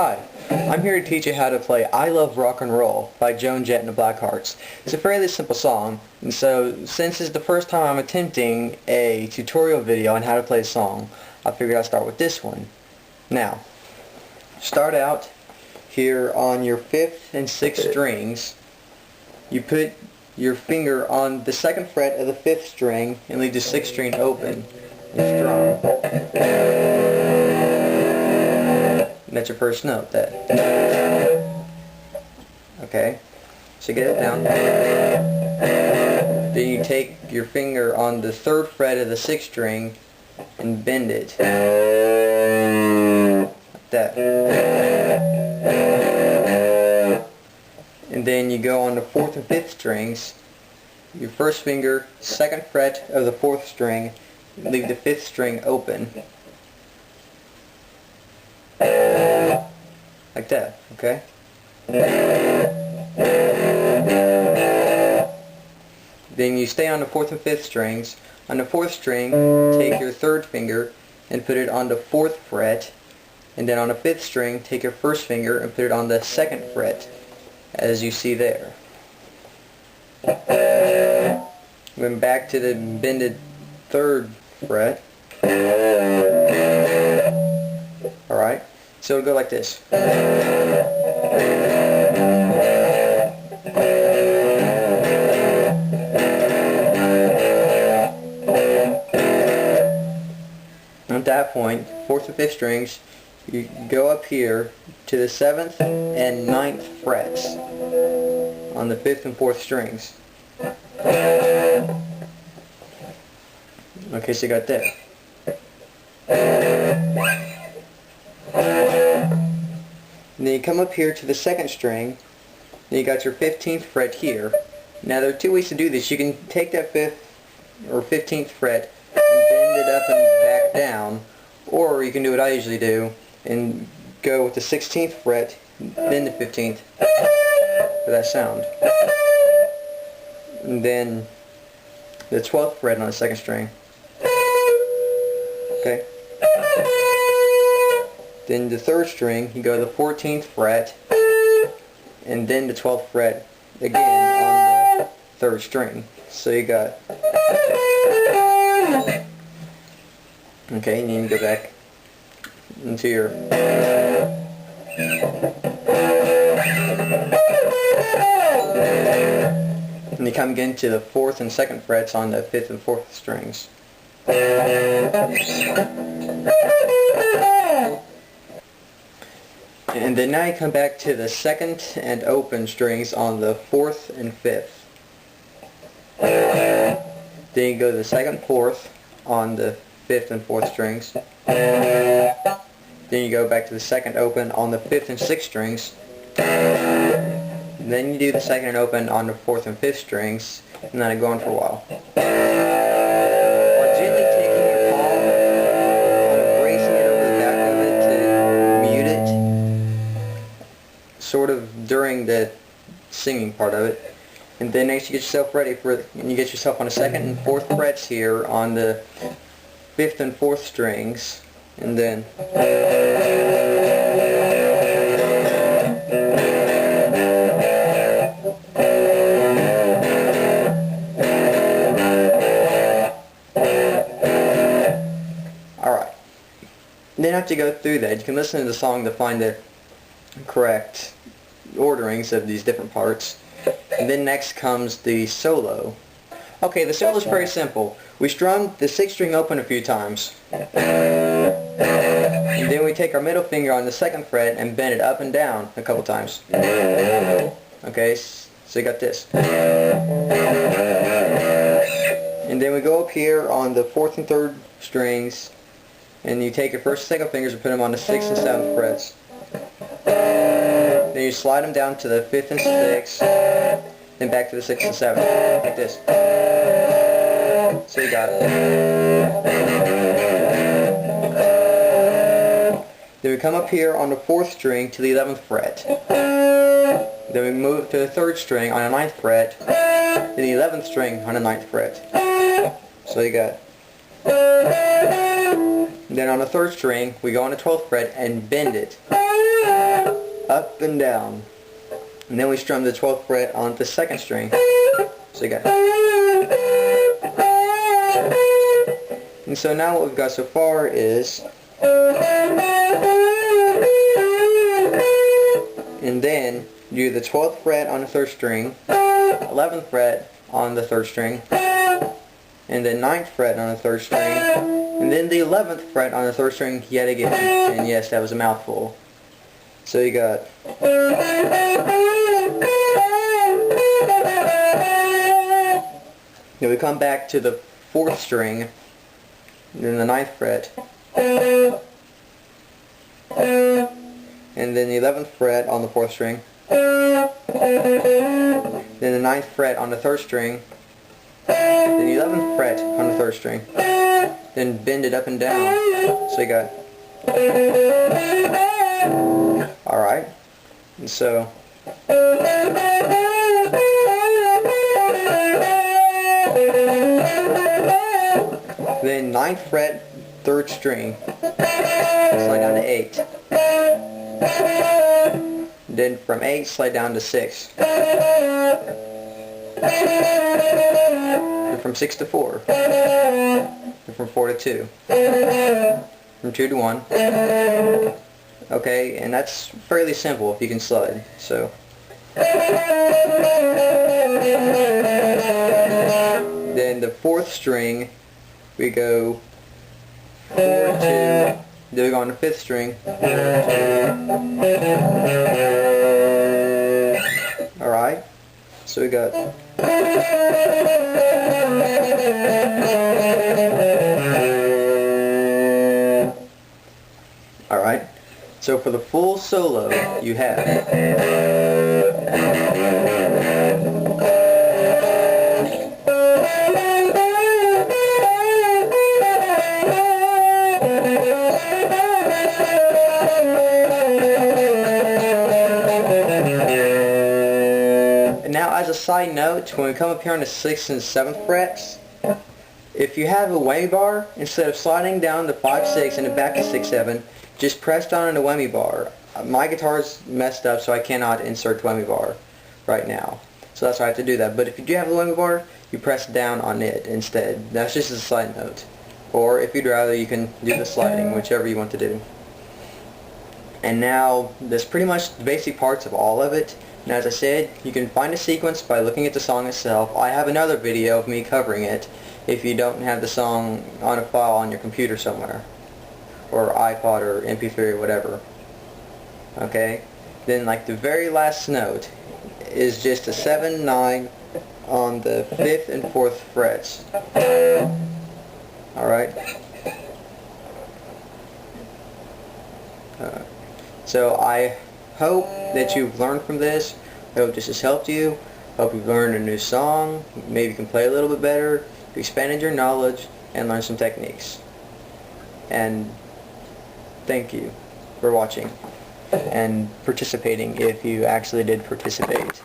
Hi, I'm here to teach you how to play I Love Rock and Roll by Joan, Jett, and the Blackhearts. It's a fairly simple song, and so since it's the first time I'm attempting a tutorial video on how to play a song, I figured I'd start with this one. Now, start out here on your 5th and 6th strings. You put your finger on the 2nd fret of the 5th string and leave the 6th string open and strum. And that's your first note, that. Okay, so get it down. Then you take your finger on the 3rd fret of the 6th string and bend it. Like that. And then you go on the 4th and 5th strings. Your first finger, 2nd fret of the 4th string, leave the 5th string open. Like that, okay? Then you stay on the 4th and 5th strings. On the 4th string, take your 3rd finger and put it on the 4th fret. And then on the 5th string, take your first finger and put it on the 2nd fret, as you see there. Then back to the bended 3rd fret. Alright, so it'll go like this. At that point, 4th and 5th strings, you go up here to the 7th and 9th frets on the 5th and 4th strings. Okay, so you got that. And then you come up here to the 2nd string, then you got your 15th fret here. Now there are two ways to do this. You can take that 5th or 15th fret and bend it up and back down, or you can do what I usually do and go with the 16th fret, then the 15th for that sound. And then the 12th fret on the 2nd string. Okay. Then the 3rd string, you go to the 14th fret, and then the 12th fret again on the 3rd string. So you got... Okay, and then you go back into your... And you come again to the 4th and 2nd frets on the 5th and 4th strings. And then now you come back to the 2nd and open strings on the 4th and 5th. Then you go to the 2nd, 4th on the 5th and 4th strings. Then you go back to the 2nd open on the 5th and 6th strings. Then you do the 2nd and open on the 4th and 5th strings, and then I go on for a while. While gently taking your palm and bracing it over the back of it to mute it, sort of during the singing part of it. And then next you get yourself ready for it, and you get yourself on the 2nd and 4th frets here on the 5th and 4th strings, and then alright. Then after you go through that, you can listen to the song to find the correct orderings of these different parts. And then next comes the solo. Okay, the solo is very simple. We strum the 6th string open a few times. And then we take our middle finger on the 2nd fret and bend it up and down a couple times. Okay, so you got this. And then we go up here on the 4th and 3rd strings, and you take your 1st and 2nd fingers and put them on the 6th and 7th frets. Then you slide them down to the 5th and 6th, then back to the 6th and 7th, like this. So you got it. Then we come up here on the 4th string to the 11th fret. Then we move to the 3rd string on the 9th fret, then the 11th string on the 9th fret. So you got... Then on the 3rd string, we go on the 12th fret and bend it. up and down. And then we strum the 12th fret on the 2nd string. So you got. And so now what we've got so far is, and then you do the 12th fret on the 3rd string, 11th fret on the 3rd string, and the 9th fret on the 3rd string, and then the 11th fret on the 3rd string yet again. And yes, that was a mouthful. So you got. Then we come back to the 4th string, and then the 9th fret, and then the 11th fret on the 4th string, then the 9th fret on the 3rd string, then the 11th fret on the 3rd string, then bend it up and down. So you got. Alright, and so then 9th fret, 3rd string, slide down to 8. Then from 8, slide down to 6. And from 6 to 4. And from 4 to 2. From 2 to 1. Okay, and that's fairly simple if you can slide. So. Then the 4th string, we go 4, 2, then we go on the 5th string, 4, 2. Alright, so we got. Alright, so for the full solo, you have. Now, as a side note, when we come up here on the 6th and 7th frets, if you have a whammy bar, instead of sliding down the 5, 6 and then back to 6, 7, just press down on the whammy bar. My guitar's messed up, so I cannot insert the whammy bar right now. So that's why I have to do that. But if you do have the whammy bar, you press down on it instead. That's just a side note. Or if you'd rather, you can do the sliding, whichever you want to do. And now, that's pretty much the basic parts of all of it. And as I said, you can find a sequence by looking at the song itself. I have another video of me covering it if you don't have the song on a file on your computer somewhere, or iPod or MP3 or whatever. Okay? Then like the very last note is just a 7, 9 on the 5th and 4th frets. Alright? So I hope that you've learned from this. I hope this has helped you. I hope you've learned a new song. Maybe you can play a little bit better, expanded your knowledge, and learned some techniques. And thank you for watching and participating if you actually did participate.